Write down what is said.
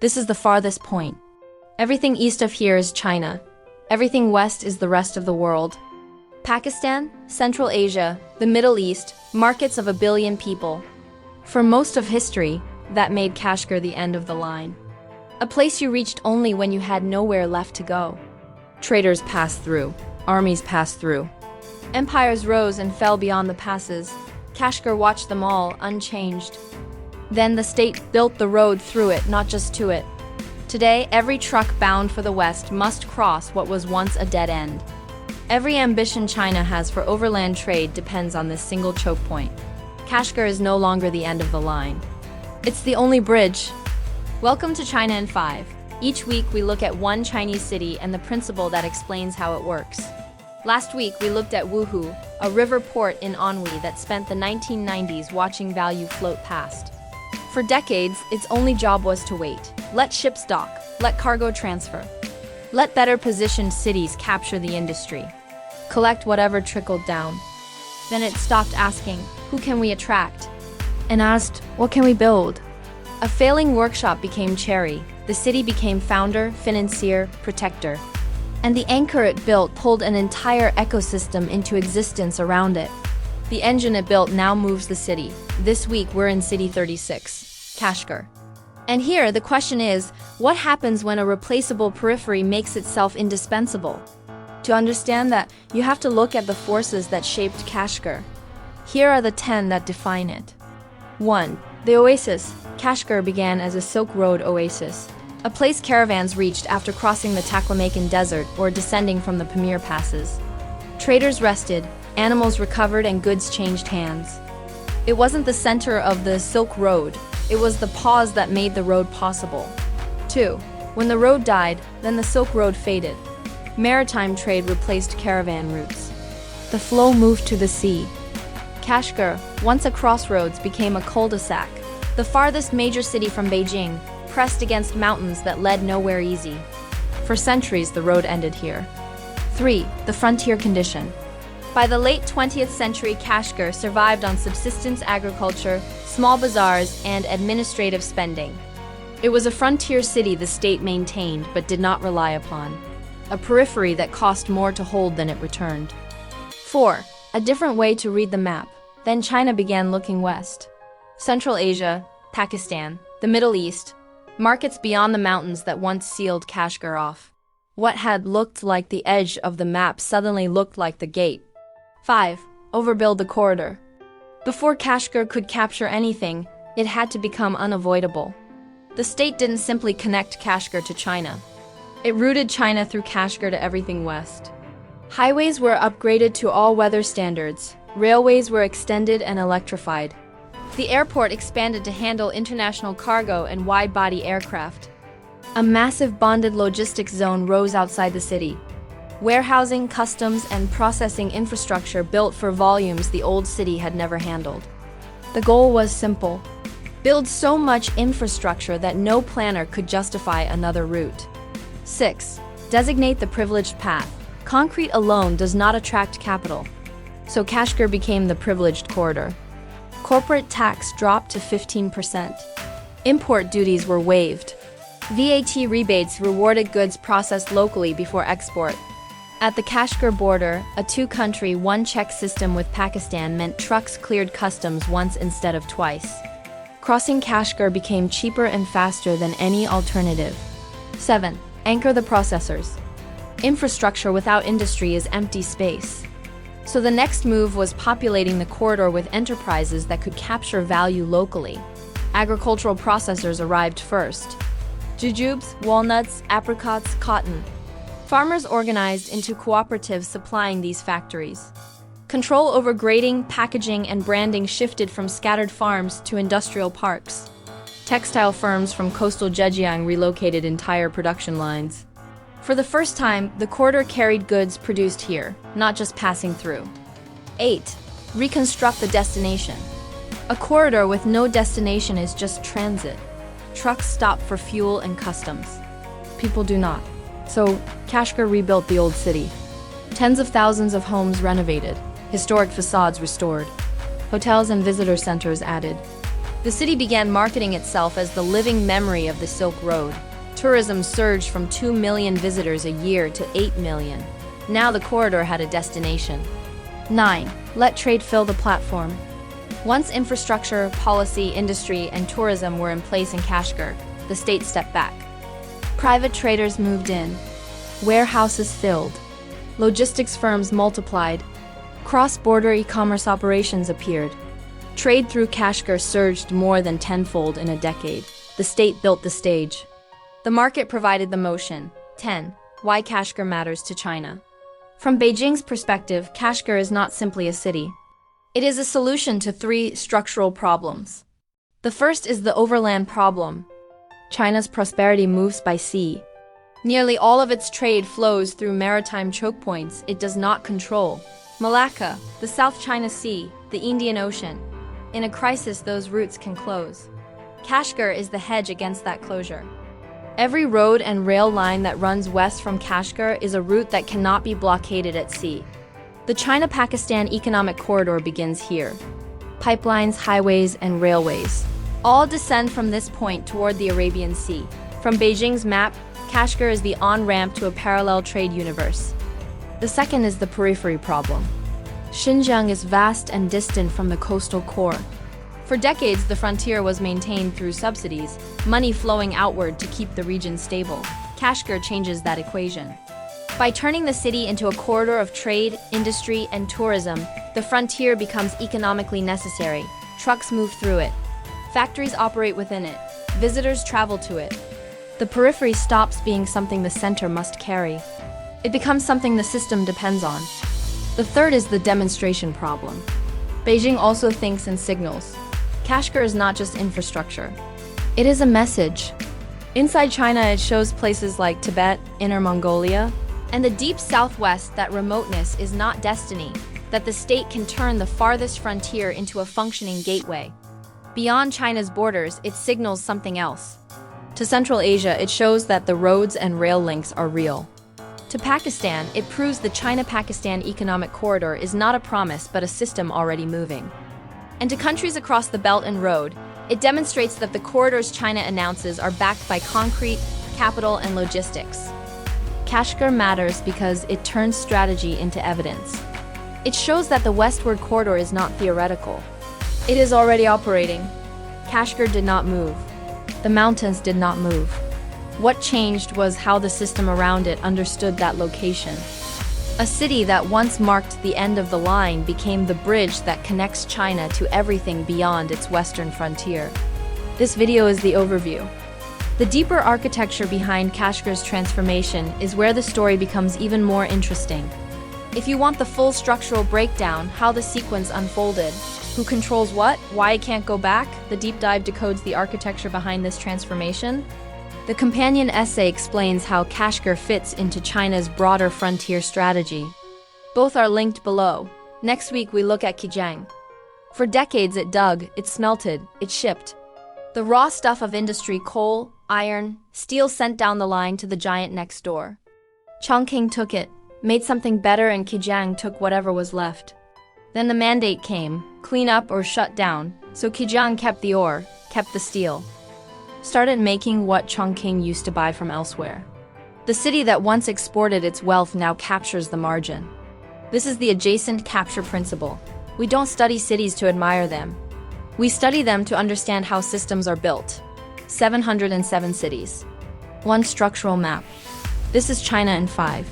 This is the farthest point. Everything east of here is China. Everything west is the rest of the world. Pakistan, Central Asia, the Middle East, markets of 1 billion people. For most of history, that made Kashgar the end of the line. A place you reached only when you had nowhere left to go. Traders passed through. Armies passed through. Empires rose and fell beyond the passes. Kashgar watched them all, unchanged. Then the state built the road through it, not just to it. Today, every truck bound for the west must cross what was once a dead end. Every ambition China has for overland trade depends on this single choke point. Kashgar is no longer the end of the line. It's the only bridge. Welcome to China in 5. Each week we look at one Chinese city and the principle that explains how it works. Last week we looked at Wuhu, a river port in Anhui that spent the 1990s watching value float past. For decades, its only job was to wait. Let ships dock, let cargo transfer. Let better positioned cities capture the industry. Collect whatever trickled down. Then it stopped asking, who can we attract? And asked, what can we build? A failing workshop became Cherry. The city became founder, financier, protector. And the anchor it built pulled an entire ecosystem into existence around it. The engine it built now moves the city. This week we're in City 36, Kashgar. And here the question is, what happens when a replaceable periphery makes itself indispensable? To understand that, you have to look at the forces that shaped Kashgar. Here are the 10 that define it. 1. The oasis. Kashgar began as a Silk Road oasis, a place caravans reached after crossing the Taklamakan Desert or descending from the Pamir passes. Traders rested, animals recovered, and goods changed hands. It wasn't the center of the Silk Road, it was the pause that made the road possible. 2. When the road died, then the Silk Road faded. Maritime trade replaced caravan routes. The flow moved to the sea. Kashgar, once a crossroads, became a cul-de-sac, the farthest major city from Beijing, pressed against mountains that led nowhere easy. For centuries, the road ended here. 3. The frontier condition. By the late 20th century, Kashgar survived on subsistence agriculture, small bazaars, and administrative spending. It was a frontier city the state maintained but did not rely upon. A periphery that cost more to hold than it returned. 4. A different way to read the map. Then China began looking west. Central Asia, Pakistan, the Middle East, markets beyond the mountains that once sealed Kashgar off. What had looked like the edge of the map suddenly looked like the gate. 5. Overbuild the corridor. Before Kashgar could capture anything, it had to become unavoidable. The state didn't simply connect Kashgar to China. It routed China through Kashgar to everything west. Highways were upgraded to all-weather standards. Railways were extended and electrified. The airport expanded to handle international cargo and wide-body aircraft. A massive bonded logistics zone rose outside the city. Warehousing, customs, and processing infrastructure built for volumes the old city had never handled. The goal was simple: build so much infrastructure that no planner could justify another route. 6. Designate the privileged path. Concrete alone does not attract capital. So Kashgar became the privileged corridor. Corporate tax dropped to 15%. Import duties were waived. VAT rebates rewarded goods processed locally before export. At the Kashgar border, a two-country, one-check system with Pakistan meant trucks cleared customs once instead of twice. Crossing Kashgar became cheaper and faster than any alternative. 7. Anchor the processors. Infrastructure without industry is empty space. So the next move was populating the corridor with enterprises that could capture value locally. Agricultural processors arrived first. Jujubes, walnuts, apricots, cotton. Farmers organized into cooperatives supplying these factories. Control over grading, packaging, and branding shifted from scattered farms to industrial parks. Textile firms from coastal Zhejiang relocated entire production lines. For the first time, the corridor carried goods produced here, not just passing through. 8. Reconstruct the destination. A corridor with no destination is just transit. Trucks stop for fuel and customs. People do not. So, Kashgar rebuilt the old city. Tens of thousands of homes renovated, historic facades restored, hotels and visitor centers added. The city began marketing itself as the living memory of the Silk Road. Tourism surged from 2 million visitors a year to 8 million. Now the corridor had a destination. 9. Let trade fill the platform. Once infrastructure, policy, industry, and tourism were in place in Kashgar, the state stepped back. Private traders moved in. Warehouses filled. Logistics firms multiplied. Cross-border e-commerce operations appeared. Trade through Kashgar surged more than tenfold in a decade. The state built the stage. The market provided the motion. 10. Why Kashgar matters to China. From Beijing's perspective, Kashgar is not simply a city. It is a solution to 3 structural problems. The first is the overland problem. China's prosperity moves by sea. Nearly all of its trade flows through maritime choke points it does not control. Malacca, the South China Sea, the Indian Ocean. In a crisis, those routes can close. Kashgar is the hedge against that closure. Every road and rail line that runs west from Kashgar is a route that cannot be blockaded at sea. The China-Pakistan economic corridor begins here. Pipelines, highways, and railways all descend from this point toward the Arabian Sea. From Beijing's map, Kashgar is the on-ramp to a parallel trade universe. The second is the periphery problem. Xinjiang is vast and distant from the coastal core. For decades, the frontier was maintained through subsidies, money flowing outward to keep the region stable. Kashgar changes that equation. By turning the city into a corridor of trade, industry, and tourism, the frontier becomes economically necessary. Trucks move through it. Factories operate within it. Visitors travel to it. The periphery stops being something the center must carry. It becomes something the system depends on. The third is the demonstration problem. Beijing also thinks in signals. Kashgar is not just infrastructure. It is a message. Inside China, it shows places like Tibet, Inner Mongolia, and the deep southwest that remoteness is not destiny, that the state can turn the farthest frontier into a functioning gateway. Beyond China's borders, it signals something else. To Central Asia, it shows that the roads and rail links are real. To Pakistan, it proves the China-Pakistan economic corridor is not a promise but a system already moving. And to countries across the Belt and Road, it demonstrates that the corridors China announces are backed by concrete, capital, and logistics. Kashgar matters because it turns strategy into evidence. It shows that the westward corridor is not theoretical. It is already operating. Kashgar did not move. The mountains did not move. What changed was how the system around it understood that location. A city that once marked the end of the line became the bridge that connects China to everything beyond its western frontier. This video is the overview. The deeper architecture behind Kashgar's transformation is where the story becomes even more interesting. If you want the full structural breakdown, how the sequence unfolded, who controls what, why it can't go back, the deep dive decodes the architecture behind this transformation. The companion essay explains how Kashgar fits into China's broader frontier strategy. Both are linked below. Next week we look at Xinjiang. For decades it dug, it smelted, it shipped. The raw stuff of industry, coal, iron, steel sent down the line to the giant next door. Chongqing took it, made something better, and Xinjiang took whatever was left. Then the mandate came, clean up or shut down, so Xinjiang kept the ore, kept the steel. Started making what Chongqing used to buy from elsewhere. The city that once exported its wealth now captures the margin. This is the adjacent capture principle. We don't study cities to admire them. We study them to understand how systems are built. 707 cities. One structural map. This is China in 5.